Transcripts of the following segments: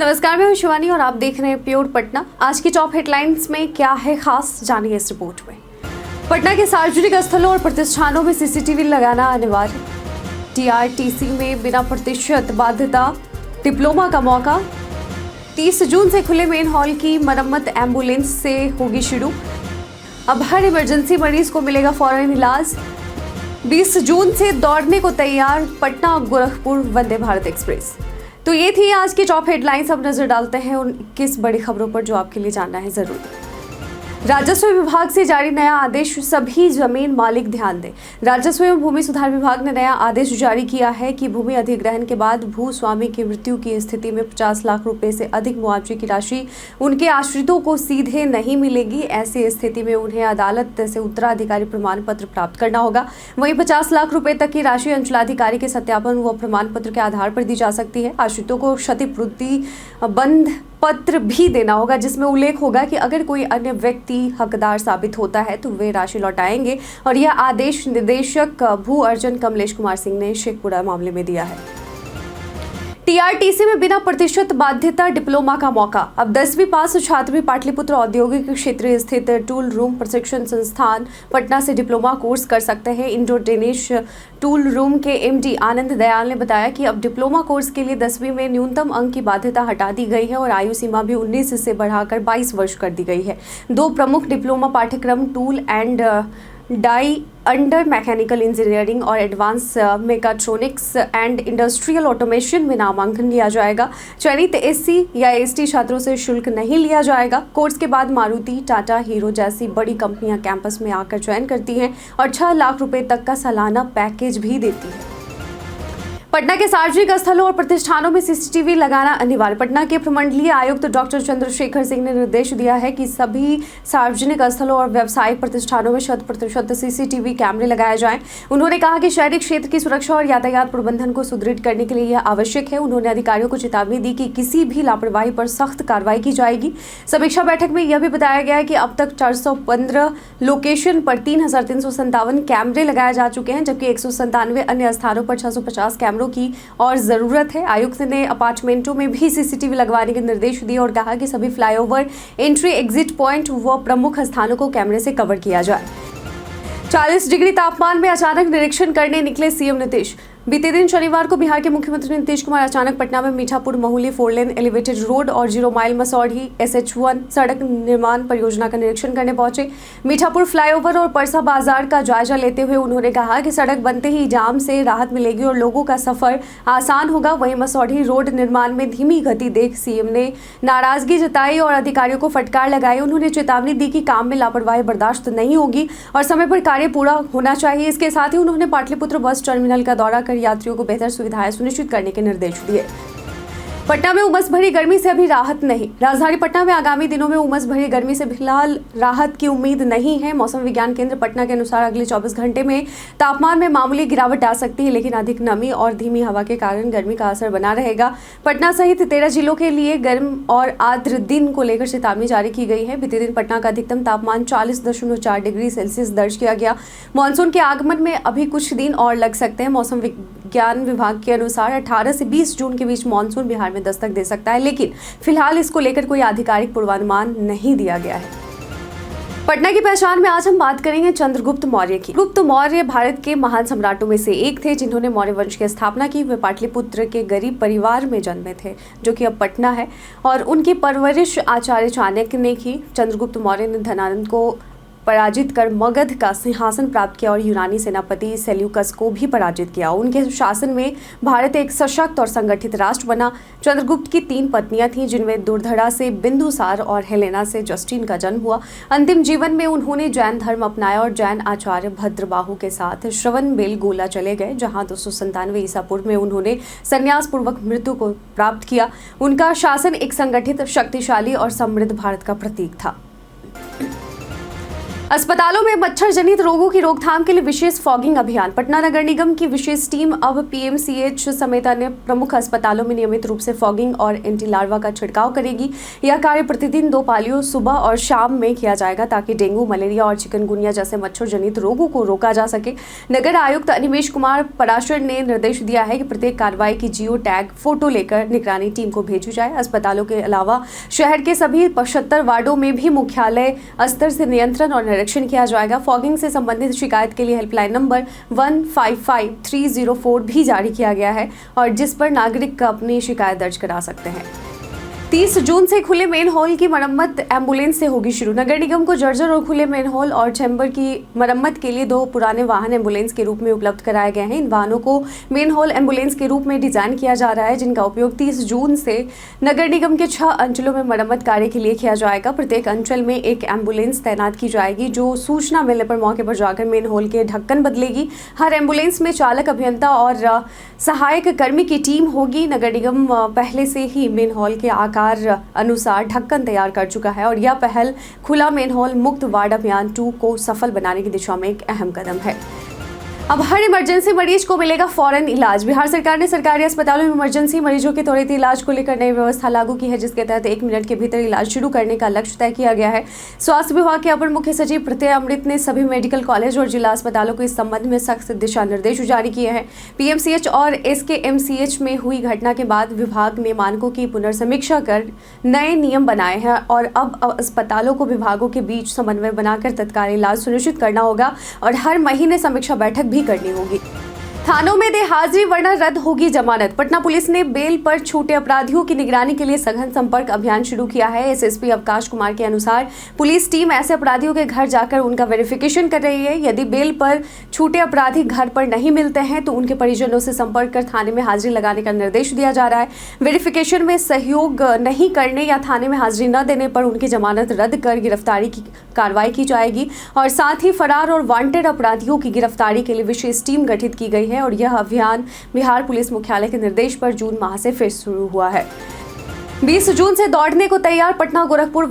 नमस्कार, मैं हूं शिवानी और आप देख रहे हैं प्योर पटना। आज की टॉप हेडलाइंस में क्या है खास, जानिए इस रिपोर्ट में। पटना के सार्वजनिक स्थलों और प्रतिष्ठानों में सीसीटीवी लगाना अनिवार्य। टीआरटीसी में बिना प्रतिशत बाध्यता डिप्लोमा का मौका। 30 जून से खुले मेन हॉल की मरम्मत एम्बुलेंस से होगी शुरू। अब हर इमरजेंसी मरीज को मिलेगा फौरन इलाज। 20 जून से दौड़ने को तैयार पटना गोरखपुर वंदे भारत एक्सप्रेस। तो ये थी आज की टॉप हेडलाइंस। अब नजर डालते हैं उन 21 बड़ी खबरों पर जो आपके लिए जानना है जरूरी। राजस्व विभाग से जारी नया आदेश, सभी जमीन मालिक ध्यान दें। राजस्व एवं भूमि सुधार विभाग ने नया आदेश जारी किया है कि भूमि अधिग्रहण के बाद भू स्वामी की मृत्यु की स्थिति में 50 लाख रुपए से अधिक मुआवजे की राशि उनके आश्रितों को सीधे नहीं मिलेगी। ऐसी स्थिति में उन्हें अदालत से उत्तराधिकारी प्रमाण पत्र प्राप्त करना होगा। वहीं 50 लाख रुपए तक की राशि अंचलाधिकारी के सत्यापन व प्रमाण पत्र के आधार पर दी जा सकती है। आश्रितों को क्षतिपूर्ति बंध पत्र भी देना होगा, जिसमें उल्लेख होगा कि अगर कोई अन्य व्यक्ति हकदार साबित होता है तो वे राशि लौटाएंगे। और यह आदेश निदेशक भू अर्जन कमलेश कुमार सिंह ने शेखपुरा मामले में दिया है। टीआरटीसी में बिना प्रतिशत बाध्यता डिप्लोमा का मौका। अब 10वीं पास छात्र भी पाटलिपुत्र औद्योगिक क्षेत्र स्थित टूल रूम प्रशिक्षण संस्थान पटना से डिप्लोमा कोर्स कर सकते हैं। इंडो डेनिश टूल रूम के एमडी आनंद दयाल ने बताया कि अब डिप्लोमा कोर्स के लिए 10वीं में न्यूनतम अंक की बाध्यता हटा दी गई है और आयु सीमा भी 19 से बढ़ाकर 22 वर्ष कर दी गई है। 2 प्रमुख डिप्लोमा पाठ्यक्रम tool and die under mechanical engineering और advance mechatronics and industrial automation में नामांकन लिया जाएगा। चयनित एससी या एसटी छात्रों से शुल्क नहीं लिया जाएगा। कोर्स के बाद मारुति, टाटा, हीरो जैसी बड़ी कंपनियां कैंपस में आकर चयन करती हैं और 6 लाख रुपए तक का सालाना पैकेज भी देती है। पटना के सार्वजनिक स्थलों और प्रतिष्ठानों में सीसीटीवी लगाना अनिवार्य। पटना के प्रमंडलीय आयुक्त डॉक्टर चंद्रशेखर सिंह ने निर्देश दिया है कि सभी सार्वजनिक स्थलों और व्यावसायिक प्रतिष्ठानों में 100% सीसीटीवी कैमरे लगाए जाएं। उन्होंने कहा कि शहरी क्षेत्र की सुरक्षा और यातायात प्रबंधन को सुदृढ़ करने के लिए यह आवश्यक है। उन्होंने अधिकारियों को चेतावनी दी कि किसी भी लापरवाही पर सख्त कार्रवाई की जाएगी। समीक्षा बैठक में यह भी बताया गया कि अब तक 415 लोकेशन पर 3,357 कैमरे लगाए जा चुके हैं, जबकि 197 अन्य स्थानों पर 650 कैमरों की और जरूरत है। आयुक्त ने अपार्टमेंटों में भी सीसीटीवी लगवाने के निर्देश दिए और कहा कि सभी फ्लाईओवर, एंट्री एग्जिट पॉइंट व प्रमुख स्थानों को कैमरे से कवर किया जाए। 40 डिग्री तापमान में अचानक निरीक्षण करने निकले सीएम नीतीश। बीते दिन शनिवार को बिहार के मुख्यमंत्री नीतीश कुमार अचानक पटना में Mithapur Mahuli 4 lane elevated road और 0 माइल मसौढ़ी SH1 सड़क निर्माण परियोजना का निरीक्षण करने पहुंचे। मीठापुर फ्लाईओवर और परसा बाजार का जायजा लेते हुए उन्होंने कहा कि सड़क बनते ही जाम से राहत मिलेगी और लोगों का सफर आसान होगा। वहीं मसौढ़ी रोड निर्माण में धीमी गति देख सीएम ने नाराजगी जताई और अधिकारियों को फटकार लगाई। उन्होंने चेतावनी दी कि काम में लापरवाही बर्दाश्त नहीं होगी और समय पर कार्य पूरा होना चाहिए। इसके साथ ही उन्होंने पाटलिपुत्र बस टर्मिनल का दौरा कर यात्रियों को बेहतर सुविधाएं सुनिश्चित करने के निर्देश दिए। पटना में उमस भरी गर्मी से अभी राहत नहीं। राजधानी पटना में आगामी दिनों में उमस भरी गर्मी से फिलहाल राहत की उम्मीद नहीं है। मौसम विज्ञान केंद्र पटना के अनुसार अगले 24 घंटे में तापमान में मामूली गिरावट आ सकती है, लेकिन अधिक नमी और धीमी हवा के कारण गर्मी का असर बना रहेगा। पटना सहित 13 जिलों के लिए गर्म और आर्द्र दिन को लेकर चेतावनी जारी की गई है। बीते दिन पटना का अधिकतम तापमान 40.4 डिग्री सेल्सियस दर्ज किया गया। मानसून के आगमन में अभी कुछ दिन और लग सकते हैं। मौसम विज्ञान विभाग के अनुसार 18 से 20 जून के बीच मानसून बिहार में दस्तक दे सकता है, लेकिन फिलहाल इसको लेकर कोई आधिकारिक पूर्वानुमान नहीं दिया गया है। पटना की पहचान में आज हम बात करेंगे चंद्रगुप्त मौर्य की। गुप्त मौर्य भारत के महान सम्राटों में से एक थे, जिन्होंने मौर्य वंश की स्थापना की। वे पाटलिपुत्र के गरीब परिवार में जन्मे थे, जो कि अब पटना है, और उनकी परवरिश आचार्य चाणक्य ने की। चंद्रगुप्त मौर्य ने धनानंद को पराजित कर मगध का सिंहासन प्राप्त किया और यूनानी सेनापति सेल्यूकस को भी पराजित किया। उनके शासन में भारत एक सशक्त और संगठित राष्ट्र बना। चंद्रगुप्त की 3 पत्नियां थीं, जिनमें दुर्धरा से बिंदुसार और हेलेना से जस्टिन का जन्म हुआ। अंतिम जीवन में उन्होंने जैन धर्म अपनाया और जैन आचार्य भद्रबाहु के साथ श्रवणबेलगोला चले गए, जहां 297 ईसा पूर्व में उन्होंने संन्यास पूर्वक मृत्यु को प्राप्त किया। उनका शासन एक संगठित, शक्तिशाली और समृद्ध भारत का प्रतीक था। अस्पतालों में मच्छर जनित रोगों की रोकथाम के लिए विशेष फॉगिंग अभियान। पटना नगर निगम की विशेष टीम अब पीएमसीएच समेत अन्य प्रमुख अस्पतालों में नियमित रूप से फॉगिंग और एंटी लार्वा का छिड़काव करेगी। यह कार्य प्रतिदिन 2 पालियों सुबह और शाम में किया जाएगा ताकि डेंगू, मलेरिया और चिकनगुनिया जैसे मच्छर जनित रोगों को रोका जा सके। नगर आयुक्त अनिमेश कुमार पराशर ने निर्देश दिया है कि प्रत्येक कार्रवाई की जियो टैग फोटो लेकर निगरानी टीम को भेजी जाए। अस्पतालों के अलावा शहर के सभी 75 वार्डों में भी मुख्यालय स्तर से नियंत्रण और निरीक्षण किया जाएगा। फॉगिंग से संबंधित शिकायत के लिए हेल्पलाइन नंबर 155304 भी जारी किया गया है और जिस पर नागरिक अपनी शिकायत दर्ज करा सकते हैं। 30 जून से खुले मेन होल की मरम्मत एम्बुलेंस से होगी शुरू। नगर निगम को जर्जर और खुले मेन होल और चैम्बर की मरम्मत के लिए 2 पुराने वाहन एम्बुलेंस के रूप में उपलब्ध कराए गए हैं। इन वाहनों को मेन होल एम्बुलेंस के रूप में डिजाइन किया जा रहा है, जिनका उपयोग 30 जून से नगर निगम के 6 अंचलों में मरम्मत कार्य के लिए किया जाएगा। प्रत्येक अंचल में एक एम्बुलेंस तैनात की जाएगी जो सूचना मिलने पर मौके पर जाकर मेन होल के ढक्कन बदलेगी। हर एम्बुलेंस में चालक, अभियंता और सहायक कर्मी की टीम होगी। नगर निगम पहले से ही मेन हॉल के आकार अनुसार ढक्कन तैयार कर चुका है और यह पहल खुला मेन हॉल मुक्त वार्ड अभियान 2 को सफल बनाने की दिशा में एक अहम कदम है। अब हर इमरजेंसी मरीज को मिलेगा फौरन इलाज। बिहार सरकार ने सरकारी अस्पतालों में इमरजेंसी मरीजों के त्वरित इलाज को लेकर नई व्यवस्था लागू की है, जिसके तहत 1 मिनट के भीतर इलाज शुरू करने का लक्ष्य तय किया गया है। स्वास्थ्य विभाग के अपर मुख्य सचिव प्रत्यय अमृत ने सभी मेडिकल कॉलेज और जिला अस्पतालों को इस संबंध में सख्त दिशा निर्देश जारी किए हैं। पीएमसीएच और एसकेएमसीएच में हुई घटना के बाद विभाग ने मानकों की पुनर्समीक्षा कर नए नियम बनाए हैं और अब अस्पतालों को विभागों के बीच समन्वय बनाकर तत्काल इलाज सुनिश्चित करना होगा और हर महीने समीक्षा बैठक भी करनी होगी। थानों में दे हाजिरी वरना रद्द होगी जमानत। पटना पुलिस ने बेल पर छूटे अपराधियों की निगरानी के लिए सघन संपर्क अभियान शुरू किया है। एसएसपी अवकाश कुमार के अनुसार पुलिस टीम ऐसे अपराधियों के घर जाकर उनका वेरिफिकेशन कर रही है। यदि बेल पर छूटे अपराधी घर पर नहीं मिलते हैं तो उनके परिजनों से संपर्क कर थाने में हाजिरी लगाने का निर्देश दिया जा रहा है। वेरिफिकेशन में सहयोग नहीं करने या थाने में हाजिरी न देने पर उनकी जमानत रद्द कर गिरफ्तारी की कार्रवाई की जाएगी और साथ ही फरार और वांटेड अपराधियों की गिरफ्तारी के लिए विशेष टीम गठित की गई है और यह अभियान बिहार पुलिस मुख्यालय के निर्देश पर जून माह से फिर शुरू हुआ है। 20 जून से दौड़ने को तैयार पटना गोरखपुर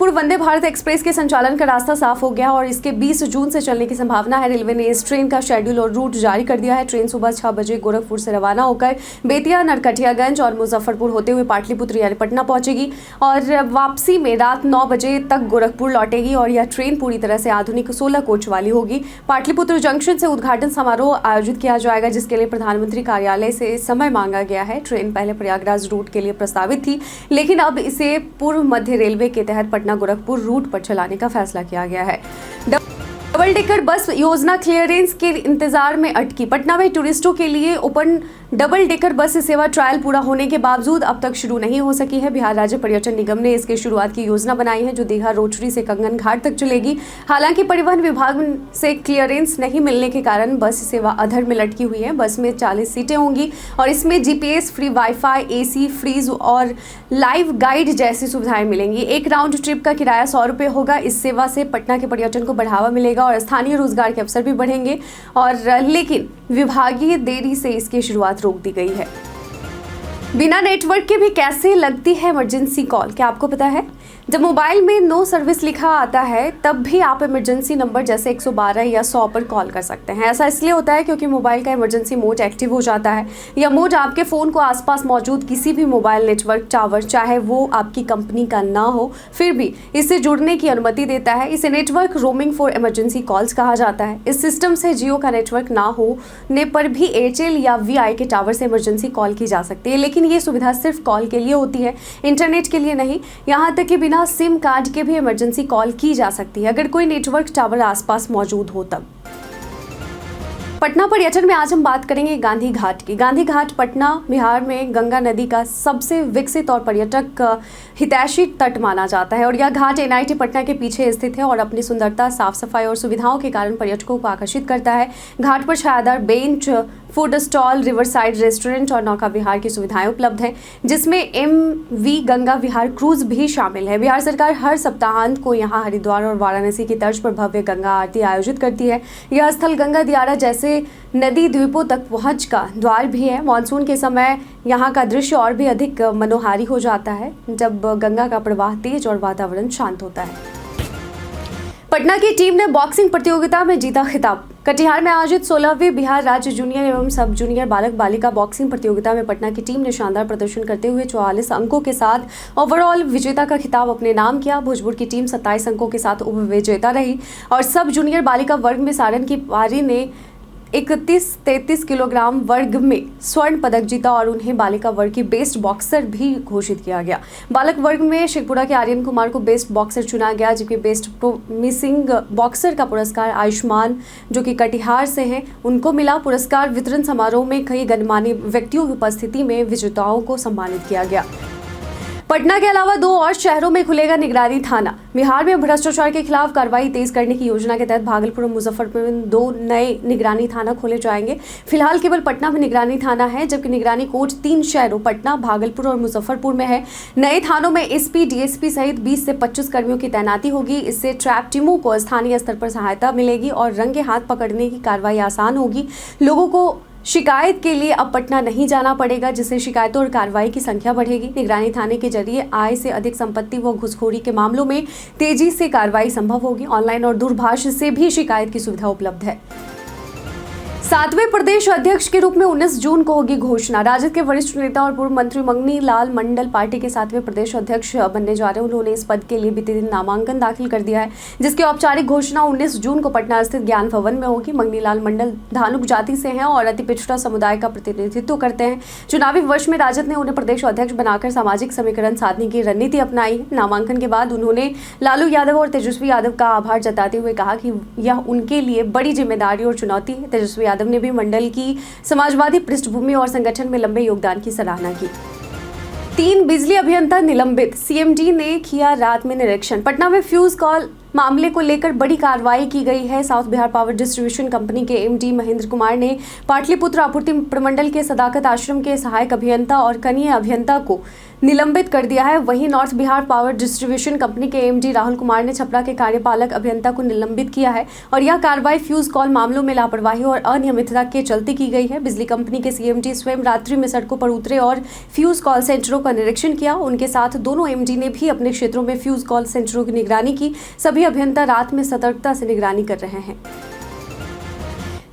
वंदे भारत एक्सप्रेस के संचालन का रास्ता साफ हो गया और इसके 20 जून से चलने की संभावना है। रेलवे ने इस ट्रेन का शेड्यूल और रूट जारी कर दिया है। ट्रेन सुबह 6 बजे गोरखपुर से रवाना होकर बेतिया, नरकटियागंज और मुजफ्फरपुर होते हुए पाटलिपुत्र यानी पटना पहुंचेगी और वापसी में रात 9 बजे तक गोरखपुर लौटेगी और यह ट्रेन पूरी तरह से आधुनिक 16 कोच वाली होगी। पाटलिपुत्र जंक्शन से उद्घाटन समारोह आयोजित किया जाएगा, जिसके लिए प्रधानमंत्री कार्यालय से समय मांगा गया है। ट्रेन पहले प्रयागराज रूट के लिए प्रस्तावित थी, लेकिन अब इसे पूर्व मध्य रेलवे के तहत पटना गोरखपुर रूट पर चलाने का फैसला किया गया है। डबल डेकर बस योजना क्लियरेंस के इंतजार में अटकी। पटना में टूरिस्टों के लिए ओपन डबल डेकर बस सेवा ट्रायल पूरा होने के बावजूद अब तक शुरू नहीं हो सकी है। बिहार राज्य पर्यटन निगम ने इसकी शुरुआत की योजना बनाई है, जो दीघा रोटरी से कंगन घाट तक चलेगी। हालांकि परिवहन विभाग से क्लियरेंस नहीं मिलने के कारण बस सेवा अधर में लटकी हुई है। बस में 40 सीटें होंगी और इसमें GPS, free wifi, AC, fridge और लाइव गाइड जैसी सुविधाएं मिलेंगी। एक राउंड ट्रिप का किराया 100 रुपये होगा। इस सेवा से पटना के पर्यटन को बढ़ावा मिलेगा और स्थानीय रोजगार के अवसर भी बढ़ेंगे लेकिन विभागीय देरी से इसकी शुरुआत रोक दी गई है। बिना नेटवर्क के भी कैसे लगती है इमरजेंसी कॉल, क्या आपको पता है? जब मोबाइल में नो सर्विस लिखा आता है तब भी आप इमरजेंसी नंबर जैसे 112 या 100 पर कॉल कर सकते हैं। ऐसा इसलिए होता है क्योंकि मोबाइल का इमरजेंसी मोड एक्टिव हो जाता है। यह मोड आपके फ़ोन को आसपास मौजूद किसी भी मोबाइल नेटवर्क टावर, चाहे वो आपकी कंपनी का ना हो, फिर भी इससे जुड़ने की अनुमति देता है। इसे network roaming for emergency calls कहा जाता है। इस सिस्टम से जियो का नेटवर्क ना होने पर भी एयरटेल या वीआई के टावर से इमरजेंसी कॉल की जा सकती है, लेकिन ये सुविधा सिर्फ कॉल के लिए होती है, इंटरनेट के लिए नहीं। यहाँ तक कि बिना सिम कार्ड के भी इमरजेंसी कॉल की जा सकती है अगर कोई नेटवर्क टावर आसपास मौजूद हो तब। पटना पर्यटन में आज हम बात करेंगे गांधी घाट की। गांधी घाट पटना बिहार में गंगा नदी का सबसे विकसित और पर्यटक हितैषी तट माना जाता है और यह घाट एनआईटी पटना के पीछे स्थित है और अपनी सुंदरता, साफ सफाई और सुविधाओं के कारण पर्यटकों को आकर्षित करता है। घाट पर छायादार bench, food stall, river side restaurant और नौका विहार की सुविधाएं उपलब्ध हैं, जिसमें MV गंगा विहार क्रूज भी शामिल है। बिहार सरकार हर सप्ताहांत को यहां हरिद्वार और वाराणसी की तर्ज पर भव्य गंगा आरती आयोजित करती है। यह स्थल गंगा दियारा जैसे नदी द्वीपों तक पहुंच का द्वार भी है। मानसून के समय यहाँ का दृश्य और भी अधिक मनोहारी हो जाता है जब गंगा का प्रवाह तेज और वातावरण शांत होता है। पटना की टीम ने बॉक्सिंग प्रतियोगिता में जीता खिताब। कटिहार में आयोजित 16वीं बिहार राज्य जूनियर एवं सब जूनियर बालक बालिका बॉक्सिंग प्रतियोगिता में पटना की टीम ने शानदार प्रदर्शन करते हुए 44 अंकों के साथ ओवरऑल विजेता का खिताब अपने नाम किया। भोजपुर की टीम 27 अंकों के साथ उप विजेता रही और सब जूनियर बालिका वर्ग में सारण की पारी ने 31-33 किलोग्राम वर्ग में स्वर्ण पदक जीता और उन्हें बालिका वर्ग की बेस्ट बॉक्सर भी घोषित किया गया। बालक वर्ग में शेखपुरा के आर्यन कुमार को बेस्ट बॉक्सर चुना गया, जबकि बेस्ट प्रोमिसिंग बॉक्सर का पुरस्कार आयुष्मान जो कि कटिहार से हैं उनको मिला। पुरस्कार वितरण समारोह में कई गणमान्य व्यक्तियों की उपस्थिति में विजेताओं को सम्मानित किया गया। पटना के अलावा 2 और शहरों में खुलेगा निगरानी थाना। बिहार में भ्रष्टाचार के खिलाफ कार्रवाई तेज करने की योजना के तहत भागलपुर और मुजफ्फरपुर में 2 नए निगरानी थाना खोले जाएंगे। फिलहाल केवल पटना में निगरानी थाना है, जबकि निगरानी कोर्ट 3 शहरों पटना, भागलपुर और मुजफ्फरपुर में है। नए थानों में एसपी, डीएसपी सहित 20 से 25 कर्मियों की तैनाती होगी। इससे ट्रैप टीमों को स्थानीय स्तर पर सहायता मिलेगी और रंगे हाथ पकड़ने की कार्रवाई आसान होगी। लोगों को शिकायत के लिए अब पटना नहीं जाना पड़ेगा, जिससे शिकायतों और कार्रवाई की संख्या बढ़ेगी। निगरानी थाने के जरिए आय से अधिक संपत्ति व घुसखोरी के मामलों में तेजी से कार्रवाई संभव होगी। ऑनलाइन और दूरभाष से भी शिकायत की सुविधा उपलब्ध है। 7वें प्रदेश अध्यक्ष के रूप में 19 जून को होगी घोषणा। राजद के वरिष्ठ नेता और पूर्व मंत्री मंगनी लाल मंडल पार्टी के 7वें प्रदेश अध्यक्ष बनने जा रहे हैं। उन्होंने इस पद के लिए बीते दिन नामांकन दाखिल कर दिया है, जिसकी औपचारिक घोषणा 19 जून को पटना स्थित ज्ञान भवन में होगी। मंगनी लाल मंडल धानुक जाति से हैं और अति पिछड़ा समुदाय का प्रतिनिधित्व करते हैं। चुनावी वर्ष में राजद ने उन्हें प्रदेश अध्यक्ष बनाकर सामाजिक समीकरण साधने की रणनीति अपनाई। नामांकन के बाद उन्होंने लालू यादव और तेजस्वी यादव का आभार जताते हुए कहा कि यह उनके लिए बड़ी जिम्मेदारी और चुनौती है। तेजस्वी यादव ने भी मंडल की समाजवादी पृष्ठभूमि और संगठन में लंबे योगदान की सराहना की। 3 बिजली अभियंता निलंबित, सीएमडी ने किया रात में निरीक्षण। पटना में फ्यूज कॉल मामले को लेकर बड़ी कार्रवाई की गई है। South Bihar power distribution company के एमडी महेंद्र कुमार ने पाटलिपुत्र आपूर्ति प्रमंडल के सदाकत आश्रम के सहायक अभियंता और कनीय अभियंता को निलंबित कर दिया है। वहीं north Bihar power distribution company के एमडी राहुल कुमार ने छपरा के कार्यपालक अभियंता को निलंबित किया है और यह कार्रवाई फ्यूज कॉल मामलों में लापरवाही और अनियमितता के चलते की गई है। बिजली कंपनी के सीएमडी स्वयं रात्रि में सड़कों पर उतरे और फ्यूज कॉल सेंटरों का निरीक्षण किया। उनके साथ दोनों एमडी ने भी अपने क्षेत्रों में फ्यूज कॉल सेंटरों की निगरानी की। सभी अभियंता रात में सतर्कता से निगरानी कर रहे हैं।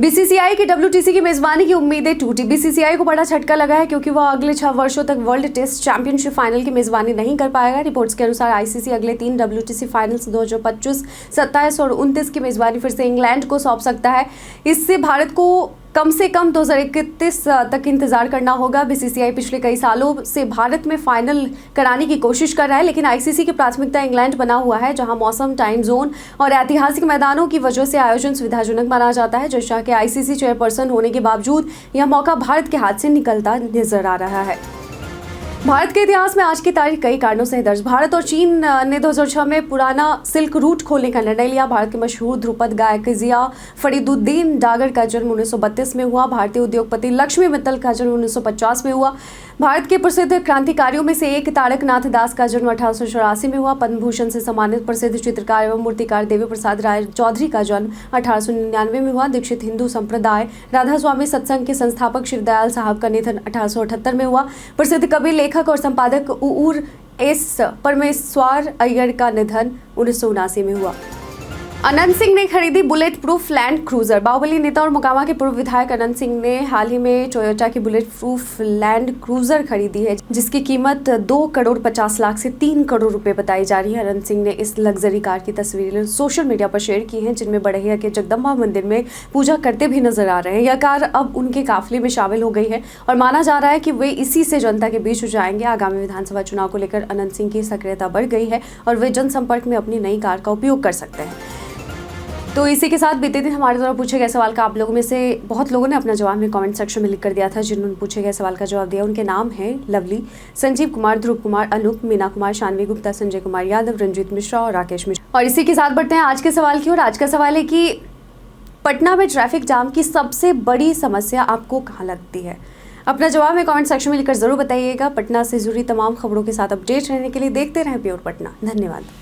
बीसीसीआई की डब्ल्यूटीसी की मेजबानी की उम्मीदें टूटी। बीसीसीआई को बड़ा झटका लगा है क्योंकि वह अगले 6 वर्षों तक वर्ल्ड टेस्ट चैंपियनशिप फाइनल की मेजबानी नहीं कर पाएगा। रिपोर्ट्स के अनुसार आईसीसी अगले 3 डब्ल्यूटीसी फाइनल्स 2025, 27 और 29 की मेजबानी फिर से इंग्लैंड को सौंप सकता है। इससे भारत को कम से कम 2031 तक इंतजार करना होगा। बीसीसीआई पिछले कई सालों से भारत में फाइनल कराने की कोशिश कर रहा है, लेकिन आईसीसी की प्राथमिकता इंग्लैंड बना हुआ है, जहां मौसम, टाइम जोन और ऐतिहासिक मैदानों की वजह से आयोजन सुविधाजनक माना जाता है। जैसा कि आईसीसी चेयरपर्सन होने के बावजूद यह मौका भारत के हाथ से निकलता नजर आ रहा है। भारत के इतिहास में आज की तारीख कई कारणों से दर्ज। भारत और चीन ने 2006 में पुराना सिल्क रूट खोलने का निर्णय लिया। भारत के मशहूर ध्रुपद गायक जिया फरीदुद्दीन डागर का जन्म 1932 में हुआ। भारतीय उद्योगपति लक्ष्मी मित्तल का जन्म 1950 में हुआ। भारत के प्रसिद्ध क्रांतिकारियों में से एक तारकनाथ दास का जन्म 1884 में हुआ। पद्म भूषण से सम्मानित प्रसिद्ध चित्रकार एवं मूर्तिकार देवी प्रसाद राय चौधरी का जन्म 1899 में हुआ। दीक्षित हिंदू संप्रदाय राधा स्वामी सत्संग के संस्थापक शिवदयाल साहब का निधन 1878 में हुआ। प्रसिद्ध कवि, लेखक और संपादक उऊर एस परमेश्वर अय्यर का निधन 1979 में हुआ। अनंत सिंह ने खरीदी बुलेट प्रूफ लैंड क्रूजर। बाहुबली नेता और मोकामा के पूर्व विधायक अनंत सिंह ने हाल ही में टोयोटा की बुलेट प्रूफ लैंड क्रूजर खरीदी है, जिसकी कीमत 2 करोड़ 50 लाख से 3 करोड़ रुपए बताई जा रही है। अनंत सिंह ने इस लग्जरी कार की तस्वीरें सोशल मीडिया पर शेयर की हैं, जिनमें बड़हिया के जगदम्बा मंदिर में पूजा करते भी नजर आ रहे हैं। यह कार अब उनके काफिले में शामिल हो गई है और माना जा रहा है कि वे इसी से जनता के बीच जाएंगे। आगामी विधानसभा चुनाव को लेकर अनंत सिंह की सक्रियता बढ़ गई है और वे जनसंपर्क में अपनी नई कार का उपयोग कर सकते हैं। तो इसी के साथ बीते दिन हमारे द्वारा पूछे गए सवाल का आप लोगों में से बहुत लोगों ने अपना जवाब में कमेंट सेक्शन में लिख कर दिया था। जिन्होंने पूछे गए सवाल का जवाब दिया उनके नाम हैं लवली, संजीव कुमार, ध्रुव कुमार, अनूप, मीना कुमार, शानवी गुप्ता, संजय कुमार यादव, रंजीत मिश्रा और राकेश मिश्रा। और इसी के साथ बढ़ते हैं आज के सवाल की ओर। आज का सवाल है कि पटना में ट्रैफिक जाम की सबसे बड़ी समस्या आपको कहाँ लगती है? अपना जवाब में कमेंट सेक्शन में लिखकर जरूर बताइएगा। पटना से जुड़ी तमाम खबरों के साथ अपडेट रहने के लिए देखते रहें प्योर पटना। धन्यवाद।